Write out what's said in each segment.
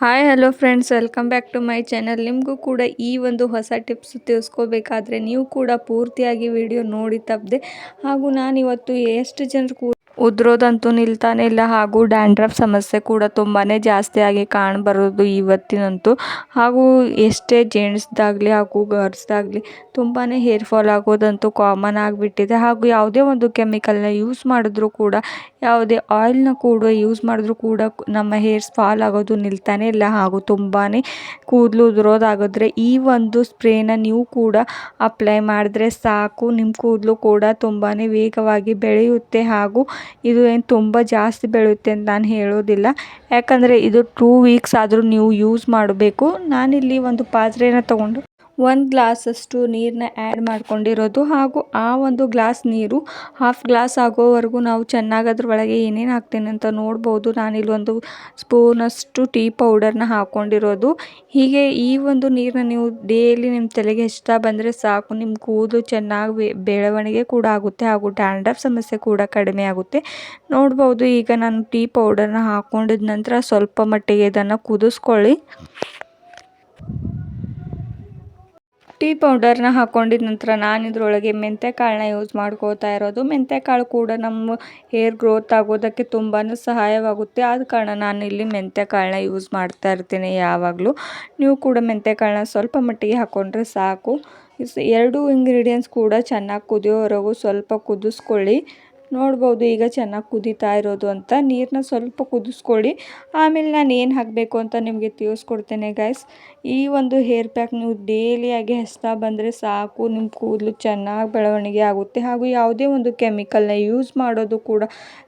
Hi hello friends, welcome back to my channel. ನಿಮಗೂ ಕೂಡ ಈ ಒಂದು ಹೊಸ ಟಿಪ್ಸ್ ತಿಳಿಸ್ಕೋಬೇಕಾದ್ರೆ ನೀವು ಕೂಡ ಪೂರ್ತಿಯಾಗಿ ವಿಡಿಯೋ ನೋಡಿ ತಪ್ಪದೆ. ಹಾಗೂ ನಾನಿವತ್ತು ಎಷ್ಟು ಜನರು ಉದ್ರೋದಂತೂ ನಿಲ್ತಾನೆ ಇಲ್ಲ, ಹಾಗೂ ಡ್ಯಾಂಡ್ರಫ್ ಸಮಸ್ಯೆ ಕೂಡ ತುಂಬಾ ಜಾಸ್ತಿಯಾಗಿ ಕಾಣಬರೋದು ಇವತ್ತಿನಂತೂ. ಹಾಗೂ ಎಷ್ಟೇ ಜೆಂಟ್ಸ್ದಾಗಲಿ ಹಾಗೂ ಗರ್ಲ್ಸ್ದಾಗಲಿ ತುಂಬಾ ಹೇರ್ ಫಾಲ್ ಆಗೋದಂತೂ ಕಾಮನ್ ಆಗಿಬಿಟ್ಟಿದೆ. ಹಾಗೂ ಯಾವುದೇ ಒಂದು ಕೆಮಿಕಲ್ನ ಯೂಸ್ ಮಾಡಿದ್ರೂ ಕೂಡ, ಯಾವುದೇ ಆಯಿಲ್ನ ಕೂಡ ಯೂಸ್ ಮಾಡಿದ್ರೂ ಕೂಡ ನಮ್ಮ ಹೇರ್ಸ್ ಫಾಲ್ ಆಗೋದು ನಿಲ್ತಾನೆ ಇಲ್ಲ. ಹಾಗೂ ತುಂಬಾ ಕೂದಲು ಉದುರೋದಾಗಿದ್ರೆ ಈ ಒಂದು ಸ್ಪ್ರೇನ ನೀವು ಕೂಡ ಅಪ್ಲೈ ಮಾಡಿದ್ರೆ ಸಾಕು, ನಿಮ್ಮ ಕೂದಲು ಕೂಡ ತುಂಬಾ ವೇಗವಾಗಿ ಬೆಳೆಯುತ್ತೆ. ಹಾಗೂ ಇದು ಏನು ತುಂಬ ಜಾಸ್ತಿ ಬೆಳೆಯುತ್ತೆ ಅಂತ ನಾನು ಹೇಳೋದಿಲ್ಲ, ಯಾಕಂದರೆ ಇದು 2 ವೀಕ್ಸ್ ಆದರೂ ನೀವು ಯೂಸ್ ಮಾಡಬೇಕು. ನಾನಿಲ್ಲಿ ಒಂದು ಪಾತ್ರೆನ ತೊಗೊಂಡು 1 ಗ್ಲಾಸಷ್ಟು ನೀರನ್ನ ಆ್ಯಡ್ ಮಾಡ್ಕೊಂಡಿರೋದು. ಹಾಗೂ ಆ ಒಂದು ಗ್ಲಾಸ್ ನೀರು ಹಾಫ್ ಗ್ಲಾಸ್ ಆಗೋವರೆಗೂ ನಾವು ಚೆನ್ನಾಗಿ ಅದ್ರೊಳಗೆ ಏನೇನು ಹಾಕ್ತೇನೆ ಅಂತ ನೋಡ್ಬೋದು. ನಾನಿಲ್ಲಿ ಒಂದು ಸ್ಪೂನಷ್ಟು ಟೀ ಪೌಡರ್ನ ಹಾಕ್ಕೊಂಡಿರೋದು. ಹೀಗೆ ಈ ಒಂದು ನೀರನ್ನ ನೀವು ಡೈಲಿ ನಿಮ್ಮ ತಲೆಗೆ ಹಚ್ತಾ ಬಂದರೆ ಸಾಕು, ನಿಮ್ಮ ಕೂದಲು ಚೆನ್ನಾಗಿ ಬೆಳವಣಿಗೆ ಕೂಡ ಆಗುತ್ತೆ. ಹಾಗೂ ಡ್ಯಾಂಡ್ರಫ್ ಸಮಸ್ಯೆ ಕೂಡ ಕಡಿಮೆ ಆಗುತ್ತೆ. ನೋಡ್ಬೋದು, ಈಗ ನಾನು ಟೀ ಪೌಡರ್ನ ಹಾಕ್ಕೊಂಡಿದ ನಂತರ ಸ್ವಲ್ಪ ಮಟ್ಟಿಗೆ ಇದನ್ನು ಕುದಿಸ್ಕೊಳ್ಳಿ. ಟೀ ಪೌಡರ್ನ ಹಾಕ್ಕೊಂಡಿದ ನಂತರ ನಾನು ಇದರೊಳಗೆ ಮೆಂತ್ಯಕಾಳನ್ನ ಯೂಸ್ ಮಾಡ್ಕೋತಾ ಇರೋದು. ಮೆಂತ್ಯಕಾಳು ಕೂಡ ನಮ್ಮ ಹೇರ್ ಗ್ರೋತ್ ಆಗೋದಕ್ಕೆ ತುಂಬಾ ಸಹಾಯವಾಗುತ್ತೆ. ಆದ ಕಾರಣ ನಾನು ಇಲ್ಲಿ ಮೆಂತ್ಯಕಾಳನ್ನ ಯೂಸ್ ಮಾಡ್ತಾ ಇರ್ತೀನಿ ಯಾವಾಗಲೂ. ನೀವು ಕೂಡ ಮೆಂತ್ಯಕಾಳನ್ನ ಸ್ವಲ್ಪ ಮಟ್ಟಿಗೆ ಹಾಕ್ಕೊಂಡ್ರೆ ಸಾಕು. 2 ಇಂಗ್ರೀಡಿಯೆಂಟ್ಸ್ ಕೂಡ ಚೆನ್ನಾಗಿ ಕುದಿಯೋವರೆಗೂ ಸ್ವಲ್ಪ ಕುದಿಸ್ಕೊಳ್ಳಿ. ನೋಡ್ಬೋದು ಈಗ ಚೆನ್ನಾಗಿ ಕುದೀತಾ ಇರೋದು ಅಂತ. ನೀರನ್ನ ಸ್ವಲ್ಪ ಕುದಿಸ್ಕೊಳ್ಳಿ. ಆಮೇಲೆ ನಾನು ಏನು ಹಾಕಬೇಕು ಅಂತ ನಿಮಗೆ ತಿಳಿಸ್ಕೊಡ್ತೇನೆ ಗೈಸ್. ಈ ಒಂದು ಹೇರ್ ಪ್ಯಾಕ್ ನೀವು ಡೈಲಿಯಾಗಿ ಹಚ್ತಾ ಬಂದರೆ ಸಾಕು, ನಿಮ್ಮ ಕೂದಲು ಚೆನ್ನಾಗಿ ಬೆಳವಣಿಗೆ ಆಗುತ್ತೆ. ಹಾಗೂ ಯಾವುದೇ ಒಂದು ಕೆಮಿಕಲ್ನ ಯೂಸ್ ಮಾಡೋದು ಕೂಡ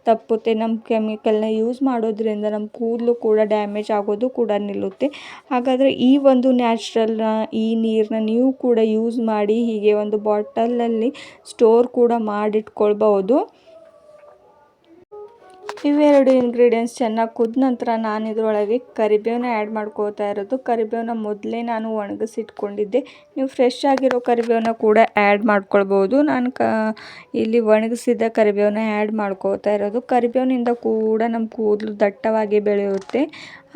ತಪ್ಪುತ್ತೆ. ನಮ್ಮ ಕೆಮಿಕಲ್ನ ಯೂಸ್ ಮಾಡೋದ್ರಿಂದ ನಮ್ಮ ಕೂದಲು ಕೂಡ ಡ್ಯಾಮೇಜ್ ಆಗೋದು ಕೂಡ ನಿಲ್ಲುತ್ತೆ. ಹಾಗಾದರೆ ಈ ಒಂದು ನ್ಯಾಚುರಲ್ನ ಈ ನೀರನ್ನ ನೀವು ಕೂಡ ಯೂಸ್ ಮಾಡಿ ಹೀಗೆ ಒಂದು ಬಾಟಲಲ್ಲಿ ಸ್ಟೋರ್ ಕೂಡ ಮಾಡಿಟ್ಕೊಳ್ಬೋದು. ಇವೆರಡು ಇಂಗ್ರೀಡಿಯೆಂಟ್ಸ್ ಚೆನ್ನಾಗಿ ಕುದ ನಂತರ ನಾನು ಇದರೊಳಗೆ ಕರಿಬೇವನ್ನ ಆ್ಯಡ್ ಮಾಡ್ಕೋತಾ ಇರೋದು. ಕರಿಬೇವನ್ನ ಮೊದಲೇ ನಾನು ಒಣಗಿಸಿಟ್ಕೊಂಡಿದ್ದೆ. ನೀವು ಫ್ರೆಶ್ ಆಗಿರೋ ಕರಿಬೇವನ್ನ ಕೂಡ ಆ್ಯಡ್ ಮಾಡ್ಕೊಳ್ಬೋದು. ನಾನು ಇಲ್ಲಿ ಒಣಗಿಸಿದ ಕರಿಬೇವನ್ನ ಆ್ಯಡ್ ಮಾಡ್ಕೋತಾ ಇರೋದು. ಕರಿಬೇವಿನಿಂದ ಕೂಡ ನಮ್ಮ ಕೂದಲು ದಟ್ಟವಾಗಿ ಬೆಳೆಯುತ್ತೆ.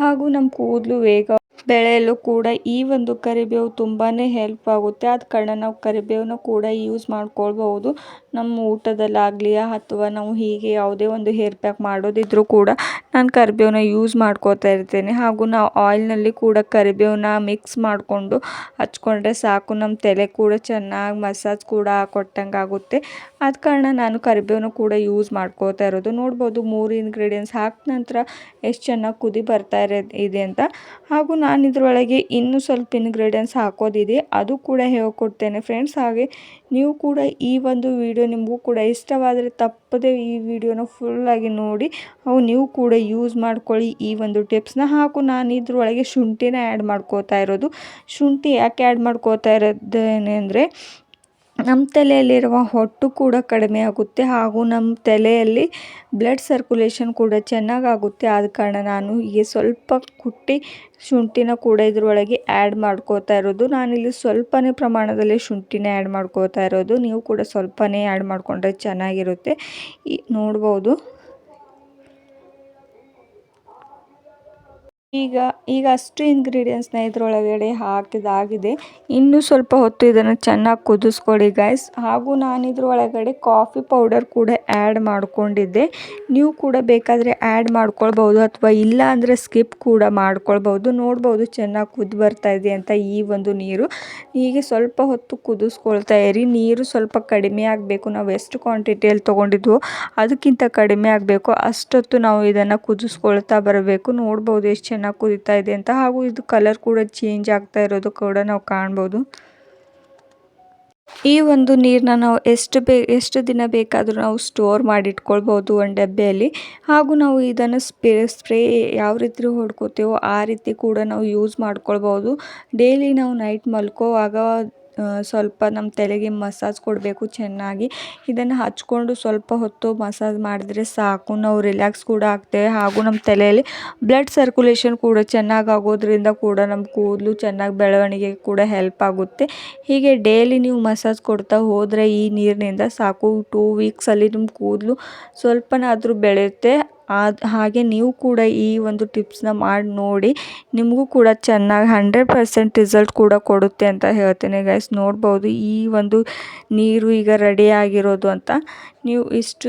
ಹಾಗೂ ನಮ್ಮ ಕೂದಲು ವೇಗ ಬೆಳೆಯಲು ಕೂಡ ಈ ಒಂದು ಕರಿಬೇವು ತುಂಬಾ ಹೆಲ್ಪ್ ಆಗುತ್ತೆ. ಆದ ಕಾರಣ ನಾವು ಕರಿಬೇವನ್ನ ಕೂಡ ಯೂಸ್ ಮಾಡ್ಕೊಳ್ಬೋದು. ನಮ್ಮ ಊಟದಲ್ಲಾಗಲಿ ಅಥವಾ ನಾವು ಹೀಗೆ ಯಾವುದೇ ಒಂದು ಹೇರ್ ಪ್ಯಾಕ್ ಮಾಡೋದಿದ್ರೂ ಕೂಡ ನಾನು ಕರಿಬೇವನ್ನ ಯೂಸ್ ಮಾಡ್ಕೋತಾ ಇರ್ತೇನೆ. ಹಾಗೂ ನಾವು ಆಯಿಲ್ನಲ್ಲಿ ಕೂಡ ಕರಿಬೇವನ್ನ ಮಿಕ್ಸ್ ಮಾಡಿಕೊಂಡು ಹಚ್ಕೊಂಡ್ರೆ ಸಾಕು, ನಮ್ಮ ತಲೆ ಕೂಡ ಚೆನ್ನಾಗಿ ಮಸಾಜ್ ಕೂಡ ಕೊಟ್ಟಂಗೆ ಆಗುತ್ತೆ. ಆದ ಕಾರಣ ನಾನು ಕರಿಬೇವನ್ನ ಕೂಡ ಯೂಸ್ ಮಾಡ್ಕೋತಾ ಇರೋದು. ನೋಡ್ಬೋದು 3 ಇಂಗ್ರೀಡಿಯೆಂಟ್ಸ್ ಹಾಕಿದ ನಂತರ ಎಷ್ಟು ಚೆನ್ನಾಗಿ ಕುದಿ ಬರ್ತಾ ಇದೆ ಅಂತ. ಹಾಗೂ ನಾನು ಇದರೊಳಗೆ ಇನ್ನೂ ಸ್ವಲ್ಪ ಇಂಗ್ರೀಡಿಯೆಂಟ್ಸ್ ಹಾಕೋದಿದೆ, ಅದು ಕೂಡ ಹೇಳ್ಕೊಡ್ತೇನೆ ಫ್ರೆಂಡ್ಸ್. ಹಾಗೆ ನೀವು ಕೂಡ ಈ ಒಂದು ವಿಡಿಯೋ ನಿಮಗೂ ಕೂಡ ಇಷ್ಟವಾದರೆ ತಪ್ಪದೆ ಈ ವಿಡಿಯೋನ ಫುಲ್ಲಾಗಿ ನೋಡಿ, ಅವು ನೀವು ಕೂಡ ಯೂಸ್ ಮಾಡ್ಕೊಳ್ಳಿ ಈ ಒಂದು ಟಿಪ್ಸ್ನ. ಹಾಗೂ ನಾನು ಇದ್ರೊಳಗೆ ಶುಂಠಿನ ಆ್ಯಡ್ ಮಾಡ್ಕೋತಾ ಇರೋದು. ಶುಂಠಿ ಯಾಕೆ ಆ್ಯಡ್ ಮಾಡ್ಕೋತಾ ಇರೋದೇನೆ ಅಂದರೆ ನಮ್ಮ ತಲೆಯಲ್ಲಿರುವ ಹೊಟ್ಟು ಕೂಡ ಕಡಿಮೆ ಆಗುತ್ತೆ. ಹಾಗೂ ನಮ್ಮ ತಲೆಯಲ್ಲಿ ಬ್ಲಡ್ ಸರ್ಕ್ಯುಲೇಷನ್ ಕೂಡ ಚೆನ್ನಾಗಾಗುತ್ತೆ. ಆದ ಕಾರಣ ನಾನು ಹೀಗೆ ಸ್ವಲ್ಪ ಕುಟ್ಟಿ ಶುಂಠಿನ ಕೂಡ ಇದರೊಳಗೆ ಆ್ಯಡ್ ಮಾಡ್ಕೋತಾ ಇರೋದು. ನಾನಿಲ್ಲಿ ಸ್ವಲ್ಪನೇ ಪ್ರಮಾಣದಲ್ಲಿ ಶುಂಠಿನ ಆ್ಯಡ್ ಮಾಡ್ಕೋತಾ ಇರೋದು. ನೀವು ಕೂಡ ಸ್ವಲ್ಪನೇ ಆ್ಯಡ್ ಮಾಡಿಕೊಂಡ್ರೆ ಚೆನ್ನಾಗಿರುತ್ತೆ. ನೋಡ್ಬೋದು, ಈಗ ಅಷ್ಟು ಇಂಗ್ರೀಡಿಯೆಂಟ್ಸ್ನ ಇದರೊಳಗಡೆ ಹಾಕಿದಾಗಿದೆ. ಇನ್ನೂ ಸ್ವಲ್ಪ ಹೊತ್ತು ಇದನ್ನು ಚೆನ್ನಾಗಿ ಕುದಿಸ್ಕೊಳ್ಳಿ ಗೈಸ್. ಹಾಗೂ ನಾನು ಇದ್ರೊಳಗಡೆ ಕಾಫಿ ಪೌಡರ್ ಕೂಡ ಆ್ಯಡ್ ಮಾಡ್ಕೊಂಡಿದ್ದೆ. ನೀವು ಕೂಡ ಬೇಕಾದರೆ ಆ್ಯಡ್ ಮಾಡ್ಕೊಳ್ಬೋದು ಅಥವಾ ಇಲ್ಲ ಅಂದರೆ ಸ್ಕಿಪ್ ಕೂಡ ಮಾಡ್ಕೊಳ್ಬೋದು. ನೋಡ್ಬೋದು ಚೆನ್ನಾಗಿ ಕುದ್ದು ಬರ್ತಾ ಇದೆ ಅಂತ ಈ ಒಂದು ನೀರು. ಹೀಗೆ ಸ್ವಲ್ಪ ಹೊತ್ತು ಕುದಿಸ್ಕೊಳ್ತಾ ಇರಿ. ನೀರು ಸ್ವಲ್ಪ ಕಡಿಮೆ ಆಗಬೇಕು. ನಾವು ಎಷ್ಟು ಕ್ವಾಂಟಿಟಿಯಲ್ಲಿ ತೊಗೊಂಡಿದ್ವೋ ಅದಕ್ಕಿಂತ ಕಡಿಮೆ ಆಗಬೇಕು. ಅಷ್ಟೊತ್ತು ನಾವು ಇದನ್ನು ಕುದಿಸ್ಕೊಳ್ತಾ ಬರಬೇಕು. ನೋಡ್ಬೋದು ಎಷ್ಟು ಚೆನ್ನಾಗಿ ಕುದೀತಾ ಇದೆ ಅಂತ. ಹಾಗೂ ಇದು ಕಲರ್ ಕೂಡ ಚೇಂಜ್ ಆಗ್ತಾ ಇರೋದು ಕೂಡ ನಾವು ಕಾಣ್ಬೋದು. ಈ ಒಂದು ನೀರನ್ನ ನಾವು ಎಷ್ಟು ದಿನ ಬೇಕಾದರೂ ನಾವು ಸ್ಟೋರ್ ಮಾಡಿಟ್ಕೊಳ್ಬೋದು ಒಂದು ಡಬ್ಬೆಯಲ್ಲಿ. ಹಾಗೂ ನಾವು ಇದನ್ನು ಸ್ಪ್ರೇ ಯಾವ ರೀತಿ ಹೊಡ್ಕೋತೀವೋ ಆ ರೀತಿ ಕೂಡ ನಾವು ಯೂಸ್ ಮಾಡ್ಕೊಳ್ಬೋದು. ಡೈಲಿ ನಾವು ನೈಟ್ ಮಲ್ಕೋವಾಗ ಸ್ವಲ್ಪ ನಮ್ಮ ತಲೆಗೆ ಮಸಾಜ್ ಕೊಡಬೇಕು ಚೆನ್ನಾಗಿ. ಇದನ್ನು ಹಚ್ಕೊಂಡು ಸ್ವಲ್ಪ ಹೊತ್ತು ಮಸಾಜ್ ಮಾಡಿದ್ರೆ ಸಾಕು, ನಾವು ರಿಲ್ಯಾಕ್ಸ್ ಕೂಡ ಆಗ್ತೇವೆ. ಹಾಗೂ ನಮ್ಮ ತಲೆಯಲ್ಲಿ ಬ್ಲಡ್ ಸರ್ಕ್ಯುಲೇಷನ್ ಕೂಡ ಚೆನ್ನಾಗಿ ಆಗೋದ್ರಿಂದ ಕೂಡ ನಮ್ಮ ಕೂದಲು ಚೆನ್ನಾಗಿ ಬೆಳವಣಿಗೆ ಕೂಡ ಹೆಲ್ಪ್ ಆಗುತ್ತೆ. ಹೀಗೆ ಡೈಲಿ ನೀವು ಮಸಾಜ್ ಕೊಡ್ತಾ ಹೋದರೆ ಈ ನೀರಿನಿಂದ ಸಾಕು, 2 ವೀಕ್ಸಲ್ಲಿ ನಿಮ್ಮ ಕೂದಲು ಸ್ವಲ್ಪನಾದರೂ ಬೆಳೆಯುತ್ತೆ. ಹಾಗೆ ನೀವು ಕೂಡ ಈ ಒಂದು ಟಿಪ್ಸ್ನ ಮಾಡಿ ನೋಡಿ, ನಿಮಗೂ ಕೂಡ ಚೆನ್ನಾಗಿ 100% ರಿಸಲ್ಟ್ ಕೂಡ ಕೊಡುತ್ತೆ ಅಂತ ಹೇಳ್ತೇನೆ ಗೈಸ್. ನೋಡ್ಬೋದು ಈ ಒಂದು ನೀರು ಈಗ ರೆಡಿ ಆಗಿರೋದು ಅಂತ. ನೀವು ಇಷ್ಟು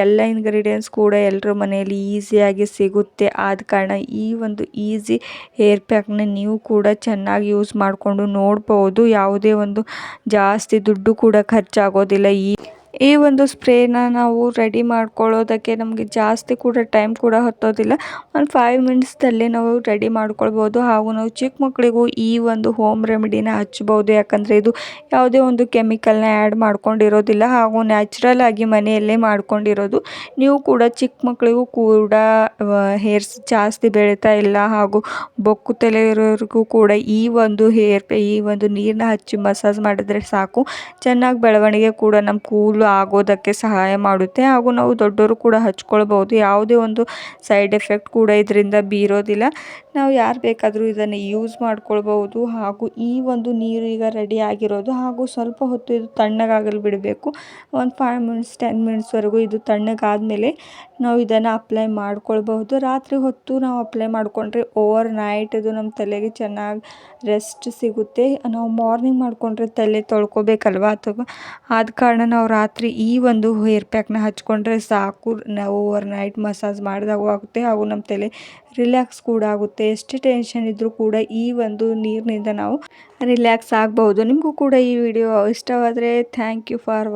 ಎಲ್ಲ ಇಂಗ್ರೀಡಿಯೆಂಟ್ಸ್ ಕೂಡ ಎಲ್ಲರ ಮನೆಯಲ್ಲಿ ಈಸಿಯಾಗಿ ಸಿಗುತ್ತೆ. ಆದ ಕಾರಣ ಈ ಒಂದು ಈಸಿ ಹೇರ್ ಪ್ಯಾಕ್ನ ನೀವು ಕೂಡ ಚೆನ್ನಾಗಿ ಯೂಸ್ ಮಾಡಿಕೊಂಡು ನೋಡ್ಬೋದು. ಯಾವುದೇ ಒಂದು ಜಾಸ್ತಿ ದುಡ್ಡು ಕೂಡ ಖರ್ಚಾಗೋದಿಲ್ಲ. ಈ ಒಂದು ಸ್ಪ್ರೇನ ನಾವು ರೆಡಿ ಮಾಡ್ಕೊಳ್ಳೋದಕ್ಕೆ ನಮಗೆ ಜಾಸ್ತಿ ಕೂಡ ಟೈಮ್ ಕೂಡ ಹತ್ತೋದಿಲ್ಲ. ಒಂದು 5 ಮಿನಿಟ್ಸ್ದಲ್ಲೇ ನಾವು ರೆಡಿ ಮಾಡ್ಕೊಳ್ಬೋದು. ಹಾಗೂ ನಾವು ಚಿಕ್ಕ ಮಕ್ಕಳಿಗೂ ಈ ಒಂದು ಹೋಮ್ ರೆಮಿಡಿನ ಹಚ್ಬೋದು. ಯಾಕಂದರೆ ಇದು ಯಾವುದೇ ಒಂದು ಕೆಮಿಕಲ್ನ ಆ್ಯಡ್ ಮಾಡ್ಕೊಂಡಿರೋದಿಲ್ಲ ಹಾಗೂ ನ್ಯಾಚುರಲ್ ಆಗಿ ಮನೆಯಲ್ಲೇ ಮಾಡ್ಕೊಂಡಿರೋದು. ನೀವು ಕೂಡ ಚಿಕ್ಕ ಮಕ್ಕಳಿಗೂ ಕೂಡ ಹೇರ್ಸ್ ಜಾಸ್ತಿ ಬೆಳೀತಾ ಇಲ್ಲ ಹಾಗೂ ಬೊಕ್ಕು ತಲೆ ಇರೋರಿಗೂ ಕೂಡ ಈ ಒಂದು ಈ ಒಂದು ನೀರನ್ನ ಹಚ್ಚಿ ಮಸಾಜ್ ಮಾಡಿದ್ರೆ ಸಾಕು, ಚೆನ್ನಾಗಿ ಬೆಳವಣಿಗೆ ಕೂಡ ನಮ್ಮ ಕೂದಲು ಆಗೋದಕ್ಕೆ ಸಹಾಯ ಮಾಡುತ್ತೆ. ಹಾಗೂ ನಾವು ದೊಡ್ಡವರು ಕೂಡ ಹಚ್ಕೊಳ್ಬೋದು. ಯಾವುದೇ ಒಂದು ಸೈಡ್ ಎಫೆಕ್ಟ್ ಕೂಡ ಇದರಿಂದ ಬೀರೋದಿಲ್ಲ. ನಾವು ಯಾರು ಬೇಕಾದರೂ ಇದನ್ನು ಯೂಸ್ ಮಾಡ್ಕೊಳ್ಬೋದು. ಹಾಗೂ ಈ ಒಂದು ನೀರು ಈಗ ರೆಡಿ ಆಗಿರೋದು ಹಾಗೂ ಸ್ವಲ್ಪ ಹೊತ್ತು ಇದು ತಣ್ಣಗಾಗಲು ಬಿಡಬೇಕು. ಒಂದು 5 ಮಿನಿಟ್ಸ್ 10 ಮಿನಿಟ್ಸ್ವರೆಗೂ ಇದು ತಣ್ಣಗಾದಮೇಲೆ ನಾವು ಇದನ್ನು ಅಪ್ಲೈ ಮಾಡ್ಕೊಳ್ಬಹುದು. ರಾತ್ರಿ ಹೊತ್ತು ನಾವು ಅಪ್ಲೈ ಮಾಡಿಕೊಂಡ್ರೆ ಓವರ್ ನೈಟ್ ಇದು ನಮ್ಮ ತಲೆಗೆ ಚೆನ್ನಾಗಿ ರೆಸ್ಟ್ ಸಿಗುತ್ತೆ. ನಾವು ಮಾರ್ನಿಂಗ್ ಮಾಡಿಕೊಂಡ್ರೆ ತಲೆ ತೊಳ್ಕೊಬೇಕಲ್ವ, ಅಥವಾ ಆದ ಕಾರಣ ನಾವು ರಾತ್ರಿ ಈ ಒಂದು ಹೇರ್ ಪ್ಯಾಕ್ನ ಹಚ್ಕೊಂಡ್ರೆ ಸಾಕು. ನಾವು ಓವರ್ ನೈಟ್ ಮಸಾಜ್ ಮಾಡಿದಾಗೂ ಆಗುತ್ತೆ ಹಾಗೂ ನಮ್ಮ ತಲೆ ರಿಲ್ಯಾಕ್ಸ್ ಕೂಡ ಆಗುತ್ತೆ. ಎಷ್ಟೇ ಟೆನ್ಷನ್ ಇದ್ದರೂ ಕೂಡ ಈ ಒಂದು ನೀರಿನಿಂದ ನಾವು ರಿಲ್ಯಾಕ್ಸ್ ಆಗಬಹುದು. ನಿಮಗೂ ಕೂಡ ಈ ವಿಡಿಯೋ ಇಷ್ಟವಾದರೆ ಥ್ಯಾಂಕ್ ಯು ಫಾರ್